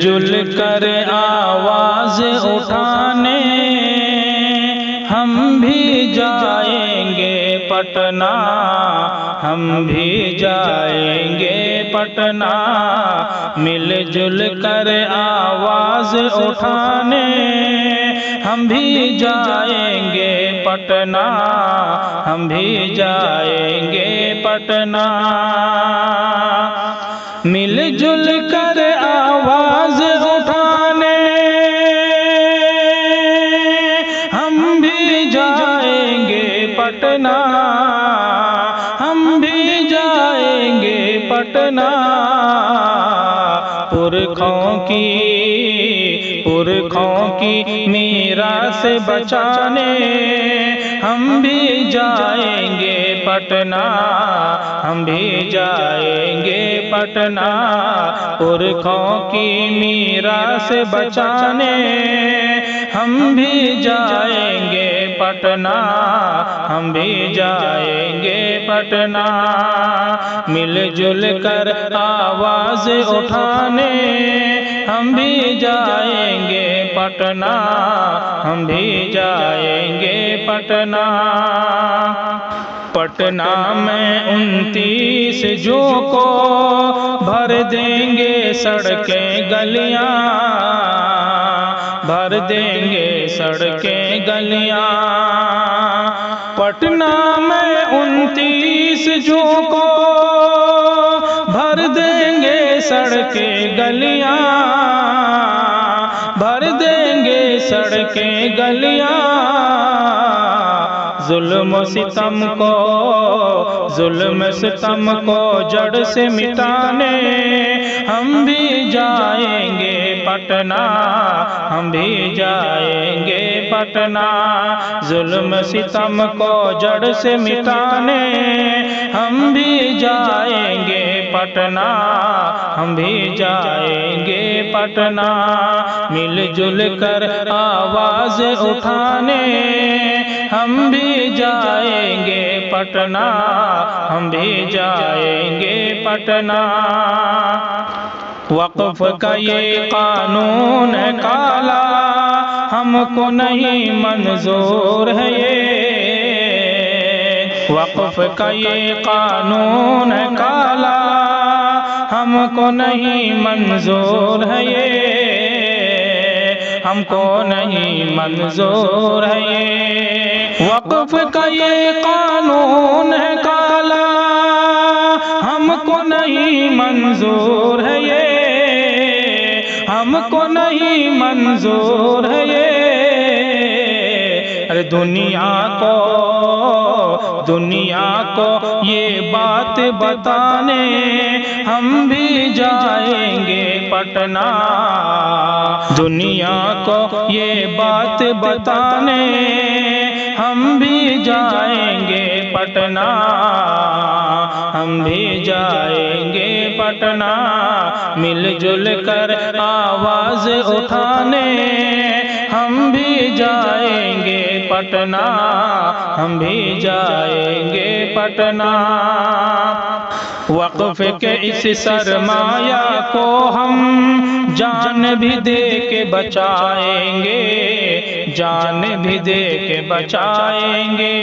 جل کر آواز اٹھانے ہم بھی جائیں گے پٹنہ، ہم بھی جائیں گے پٹنہ، مل جل کر آواز اٹھانے ہم بھی جائیں گے پٹنہ، ہم بھی جائیں گے پٹنہ، مل جل کر آواز اٹھانے ہم بھی جائیں گے پٹنہ، ہم بھی جائیں گے پٹنہ، پرکھوں کی میراث بچانے ہم بھی جائیں گے پٹنہ، ہم بھی جائیں گے پٹنہ، پرکھوں کی میراث بچانے ہم بھی جائیں گے پٹنہ، ہم بھی جائیں گے پٹنہ، مل جل کر آواز اٹھانے ہم بھی جائیں گے پٹنہ، ہم بھی جائیں گے پٹنہ، پٹنہ میں 29 جون کو بھر دیں گے سڑکیں گلیاں، بھر دیں گے سڑکیں گلیاں، پٹنہ میں 29 جون کو بھر دیں گے سڑکیں گلیاں، بھر دیں گے سڑکیں گلیاں، ظلم و ستم کو جڑ سے مٹانے ہم بھی جائیں گے پٹنہ، ہم بھی جائیں گے پٹنہ، ظلم ستم کو جڑ سے مٹانے ہم بھی جائیں گے پٹنہ، ہم بھی جائیں گے پٹنہ، مل جل کر آواز اٹھانے ہم بھی جائیں گے پٹنہ، ہم بھی جائیں گے پٹنہ، وقف کا یہ قانون ہے کالا ہم کو نہیں منظور ہے یہ، وقف کا یہ قانون ہے کالا ہم کو نہیں منظور ہے یہ، ہم کو نہیں منظور ہے یہ، وقف کا یہ قانون ہے کالا ہم کو نہیں منظور ہے یہ، ہم کو نہیں منظور ہے یہ، ارے دنیا کو یہ بات بتانے ہم بھی جائیں گے پٹنہ، دنیا کو یہ بات بتانے ہم بھی جائیں گے پٹنہ، ہم بھی جائیں گے پٹنہ، مل جل کر آواز اٹھانے ہم بھی جائیں گے پٹنہ، ہم بھی جائیں گے پٹنہ، وقف کے اس سرمایہ کو ہم جان بھی دے کے بچائیں گے، جان بھی دے کے بچائیں گے،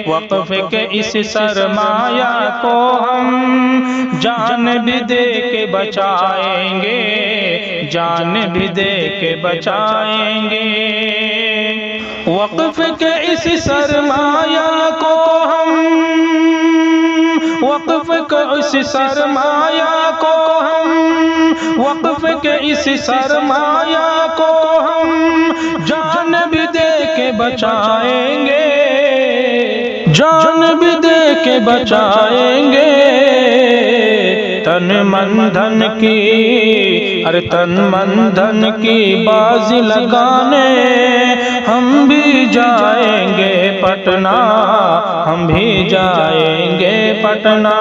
وقف کے اس سرمایہ کو ہم جان بھی دے کے بچائیں گے، جان بھی دے کے بچائیں گے، وقف کے اس سرمایہ کو ہم، وقف کے اس سرمایہ کو ہم، وقف کے اس سرمایہ کو ہم جان بھی دے کے بچائیں گے، جان بھی دے کے بچائیں گے، تن من دھن کی، ارے تن من دھن کی بازی لگانے ہم بھی جائیں گے پٹنہ، ہم بھی جائیں گے پٹنہ،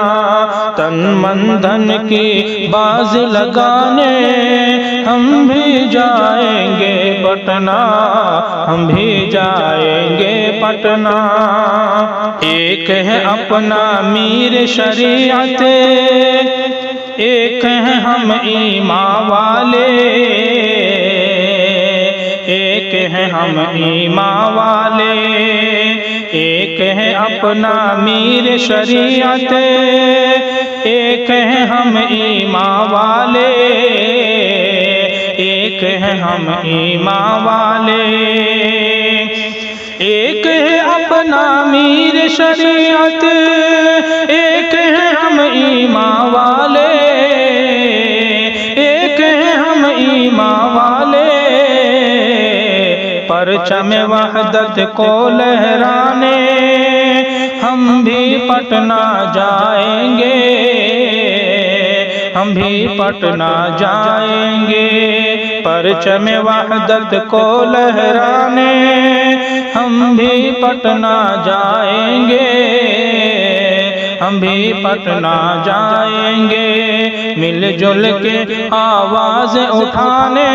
تن من دھن کی بازی لگانے ہم بھی جائیں گے پٹنہ، ہم بھی جائیں گے پٹنہ، ایک ہے اپنا میر شریعت، ایک ہیں ہم ایمان والے، ایک ہیں ہم ایمان والے، ایک ہے اپنا میر شریعت، ایک ہیں ہم ایمان والے، ایک ہیں ہم ایمان والے، ایک ہے اپنا میر شریعت، ایک ہے ہم ایمان والے، ایک ہے ہم ایمان والے، پرچم وحدت کو لہرانے ہم بھی پٹنہ جائیں گے، ہم بھی پٹنہ جائیں گے، پرچم وحدت کو لہرانے ہم بھی پٹنہ جائیں گے، ہم بھی پٹنہ جائیں گے، مل جل کے آواز اٹھانے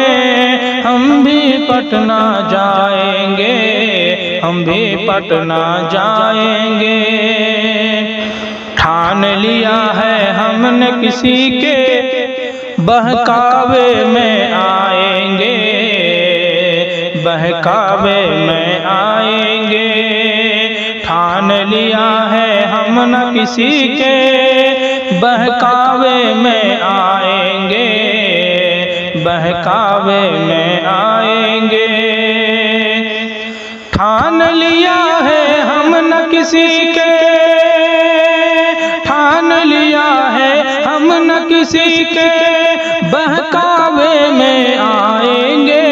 ہم بھی پٹنہ جائیں گے، ہم بھی پٹنہ جائیں گے، ٹھان لیا ہے ہم نے کسی کے بہکاوے میں آئیں گے، بہکاوے میں آئیں گے، ٹھان لیا ہے ہم نہ کسی کے بہکاوے میں آئیں گے، بہکاوے میں آئیں گے، ٹھان لیا ہے ہم نہ کسی کے، ٹھان لیا ہے ہم نہ کسی کے بہکاوے میں آئیں گے،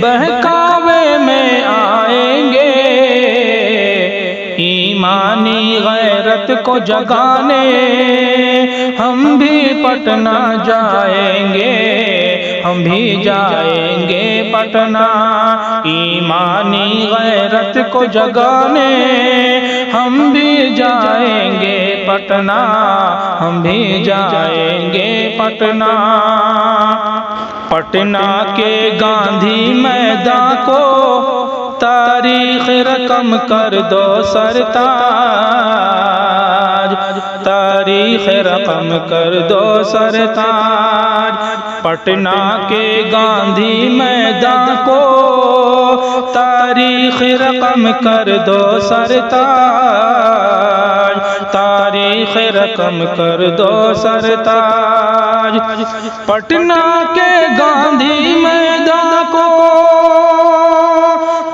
بہکاوے میں آئیں گے، ایمانی غیرت کو جگانے ہم بھی پٹنہ جائیں گے، ہم بھی جائیں گے پٹنہ، ایمانی غیرت کو جگانے ہم بھی جائیں گے پٹنہ، ہم بھی جائیں گے پٹنہ، پٹنہ کے گاندھی میدان کو تاریخ رقم کر دو سرتاج، تاریخ رقم کر دو سرتاج، پٹنہ کے گاندھی میدان کو تاریخ رقم کر دو سرتاج، تاریخ رقم کر دو سرتاج، پٹنہ کے گاندھی میدان کو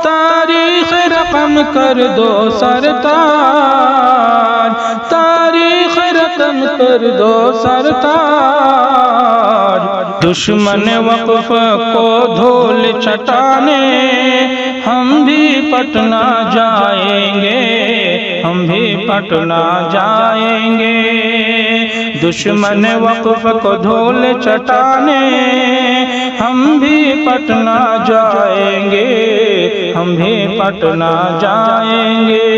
تاریخ رقم کر دو سرتاج، تاریخ رقم کر دو سرتاج، دشمن وقف کو دھول چٹانے ہم بھی پٹنہ جائیں گے، ہم بھی پٹنہ جائیں گے، دشمن وقف کو دھول چٹانے ہم بھی پٹنہ جائیں گے، ہم بھی پٹنہ جائیں گے۔